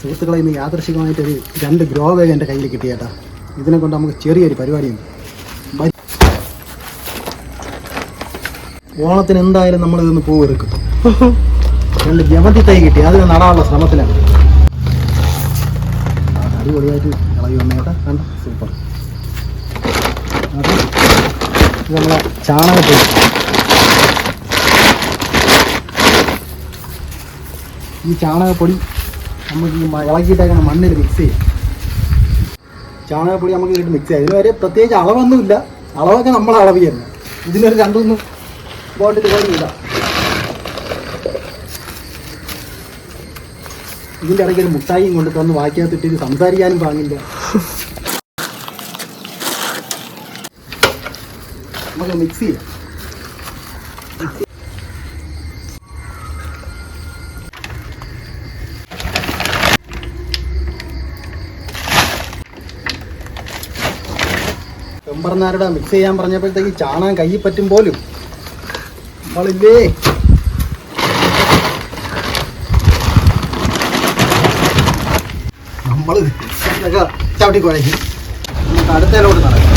സുഹൃത്തുക്കളെ, ഇന്ന് യാദൃശികമായിട്ടൊരു 2 grow bag എൻ്റെ കയ്യിൽ കിട്ടിയേട്ടാ. ഇതിനെ കൊണ്ട് നമുക്ക് ചെറിയൊരു പരിപാടിയുണ്ട്. ഓണത്തിന് എന്തായാലും നമ്മളിതൊന്ന് പൂ വെറുക്കും. 2 ജമന്തി തൈ കിട്ടി, അതിന് നടാനുള്ള ശ്രമത്തിലാണ്. അടിപൊളിയായിട്ട് ഇളകി വന്നേട്ടാ, കണ്ട സൂപ്പർ. അത് ഇത് നമ്മളെ ചാണകപ്പൊടി. ഈ ചാണകപ്പൊടി നമുക്ക് ഈ ഇളക്കിയിട്ടേക്കുന്ന മണ്ണിൽ മിക്സ് ചെയ്യും. ചാണകപ്പൊടി നമുക്ക് ഇതിട്ട് മിക്സ് ചെയ്യാം. ഇതിന് വരെ പ്രത്യേകിച്ച് അളവൊന്നുമില്ല, അളവൊക്കെ നമ്മൾ അളവ് ചെയ്യുന്നത്. ഇതിനൊരു 2-3 ബോട്ടിൽ പോലില്ല. ഇതിൻ്റെ ഇടയ്ക്ക് ഒരു മുട്ടായിയും കൊണ്ട് തന്ന് വാക്കിയകത്തിട്ട് ഇത് സംസാരിക്കാനും പാങ്ങില്ല. നമുക്ക് മിക്സ് ചെയ്യാം. പെമ്പർനാരുടെ മിക്സ് ചെയ്യാൻ പറഞ്ഞപ്പോഴത്തേക്ക് ചാണകം കയ്യിൽ പറ്റും പോലും. നമ്മളില്ലേ നമ്മൾ ഇതൊക്കെ ചവിട്ടി കുഴയ്ക്കും. നമുക്ക് അടുത്തതിലോട്ട് നടക്കാം.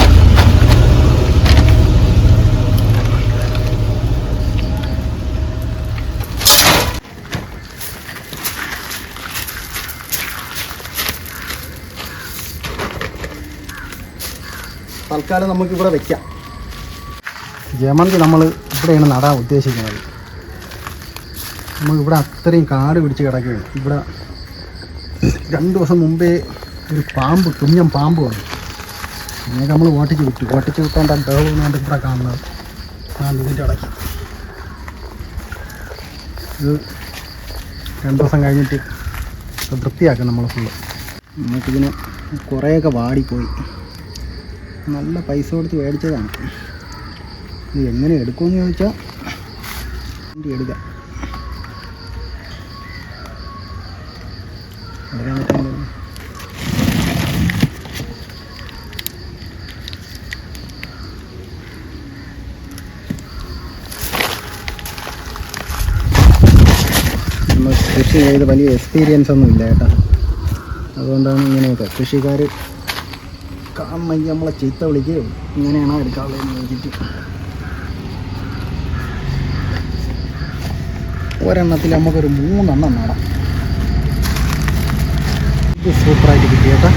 തൽക്കാലം നമുക്കിവിടെ വയ്ക്കാം. ജമന്തി നമ്മൾ ഇവിടെയാണ് നടാൻ ഉദ്ദേശിക്കുന്നത്. നമുക്കിവിടെ അത്രയും കാട് പിടിച്ച് കിടക്കുകയാണ്. ഇവിടെ 2 ദിവസം മുമ്പേ ഒരു പാമ്പ്, കുഞ്ഞൻ പാമ്പ് വന്നു. അങ്ങനെ നമ്മൾ ഓട്ടിച്ച് വിട്ടാണ്ട് ബഹളമെന്നാണ്ട് ഇവിടെ കാണുന്നത്. ഇതിൻ്റെ ഇടയ്ക്ക് ഇത് 2 ദിവസം കഴിഞ്ഞിട്ട് വൃത്തിയാക്കും നമ്മൾ ഫുള്ള്. നമുക്കിതിന് കുറേയൊക്കെ വാടിപ്പോയി. നല്ല പൈസ കൊടുത്ത് മേടിച്ചതാണ്. ഇത് എങ്ങനെ എടുക്കുമെന്ന് ചോദിച്ചാൽ എടുക്കാം. നമ്മൾ കൃഷി ചെയ്ത് വലിയ എക്സ്പീരിയൻസ് ഒന്നും ഇല്ല കേട്ടോ. അതുകൊണ്ടാണ് ഇങ്ങനെയൊക്കെ കൃഷിക്കാർ കാണണമെങ്കിൽ നമ്മളെ ചീത്ത വിളിക്കുകയും ഇങ്ങനെയാണോ എടുക്കാനുള്ളതെന്ന് ചോദിച്ചിട്ട്. ഒരെണ്ണത്തിൽ നമുക്കൊരു 3 എണ്ണം നടാം. ഇത് സൂപ്പറായിട്ട് കിട്ടി കേട്ടോ.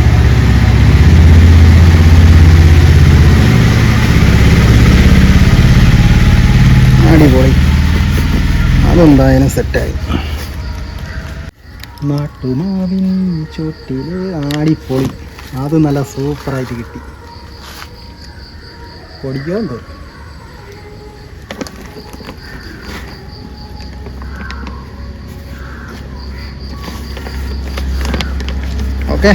അടിപൊളി. അതെന്തായാലും സെറ്റായി. നാട്ടുമാവിൻ ചോട്ടില് ആടിപ്പൊളി. അത് നല്ല സൂപ്പറായിട്ട് കിട്ടി. പൊടിക്കുന്നുണ്ട്. ഓക്കെ,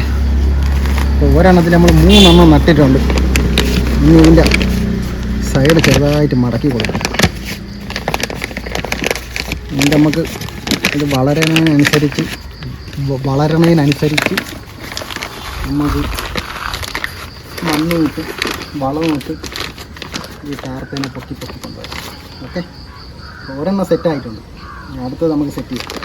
അപ്പോൾ ഒരെണ്ണത്തിൽ നമ്മൾ 3 എണ്ണം നട്ടിട്ടുണ്ട്. ഇനി ഇതിൻ്റെ സൈഡ് ചെറുതായിട്ട് മടക്കി കൊടുക്കും. ഇതിൻ്റെ നമുക്ക് ഇത് വളരണതിനനുസരിച്ച് നമുക്ക് മണ്ണ് ഇട്ട് വളവും ഇട്ട് ഈ ടാർപ്പേനെ പൊക്കി കൊണ്ടുപോകാം. ഓക്കെ, ഒരെണ്ണം സെറ്റായിട്ടുണ്ട്. അടുത്തത് നമുക്ക് സെറ്റ് ചെയ്യാം.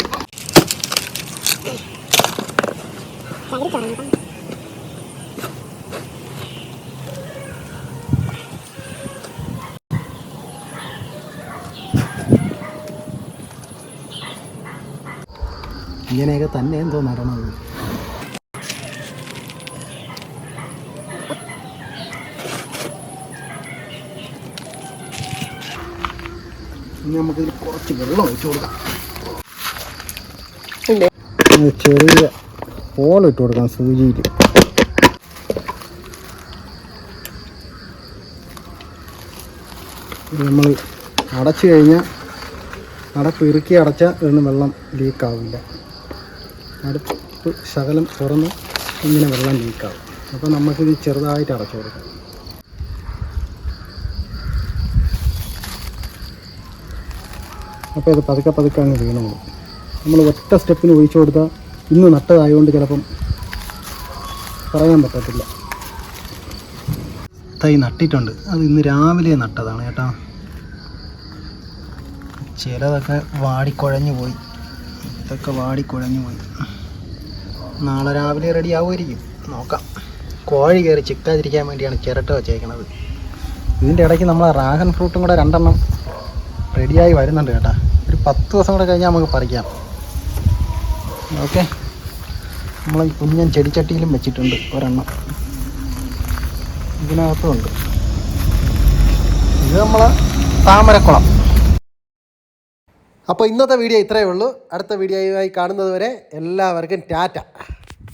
ഇങ്ങനെയൊക്കെ തന്നെ എന്തോ നടണത്. ഇനി നമുക്കിതിൽ കുറച്ച് വെള്ളം ഒഴിച്ചു കൊടുക്കാം. ചെറിയ ഹോളിട്ട് കൊടുക്കാം സൂചിയിൽ. നമ്മൾ അടച്ചു കഴിഞ്ഞാൽ അടപ്പ് ഇറുക്കി അടച്ചാൽ ഇതിന് വെള്ളം ലീക്കാവില്ല. അടുപ്പ് ശകലം തുറന്ന് ഇങ്ങനെ വെള്ളം ലീക്കാവും. അപ്പോൾ നമുക്കിത് ചെറുതായിട്ട് അടച്ചു കൊടുക്കാം. അപ്പോൾ ഇത് പതുക്കെ അങ്ങ് വീണോളൂ. നമ്മൾ ഒറ്റ സ്റ്റെപ്പിന് ഒഴിച്ചു കൊടുത്താൽ ഇന്ന് നട്ടതായതുകൊണ്ട് ചിലപ്പം പറയാൻ പറ്റത്തില്ല. തൈ നട്ടിട്ടുണ്ട്. അത് ഇന്ന് രാവിലെ നട്ടതാണ് കേട്ടോ. ചിലതൊക്കെ വാടിക്കുഴഞ്ഞു പോയി. ഇതൊക്കെ വാടിക്കുഴഞ്ഞു പോയി. നാളെ രാവിലെ റെഡി ആവുമായിരിക്കും, നോക്കാം. കോഴി കയറി ചിക്കാതിരിക്കാൻ വേണ്ടിയാണ് ചിരട്ട വെച്ചേക്കണത്. ഇതിൻ്റെ ഇടയ്ക്ക് നമ്മൾ ഡ്രാഗൺ ഫ്രൂട്ടും കൂടെ 2 എണ്ണം റെഡിയായി വരുന്നുണ്ട് കേട്ടോ. ഒരു 10 ദിവസം കൂടെ കഴിഞ്ഞാൽ നമുക്ക് പറിക്കാം. ഓക്കെ, നമ്മൾ ഈ കുഞ്ഞൻ ചെടിച്ചട്ടിയിലും വെച്ചിട്ടുണ്ട് 1 എണ്ണം, ഇതിനകത്തുമുണ്ട്. ഇത് നമ്മളെ താമരക്കുളം. അപ്പോൾ ഇന്നത്തെ വീഡിയോ ഇത്രയേ ഉള്ളൂ. അടുത്ത വീഡിയോയുമായി കാണുന്നത് വരെ എല്ലാവർക്കും ടാറ്റ.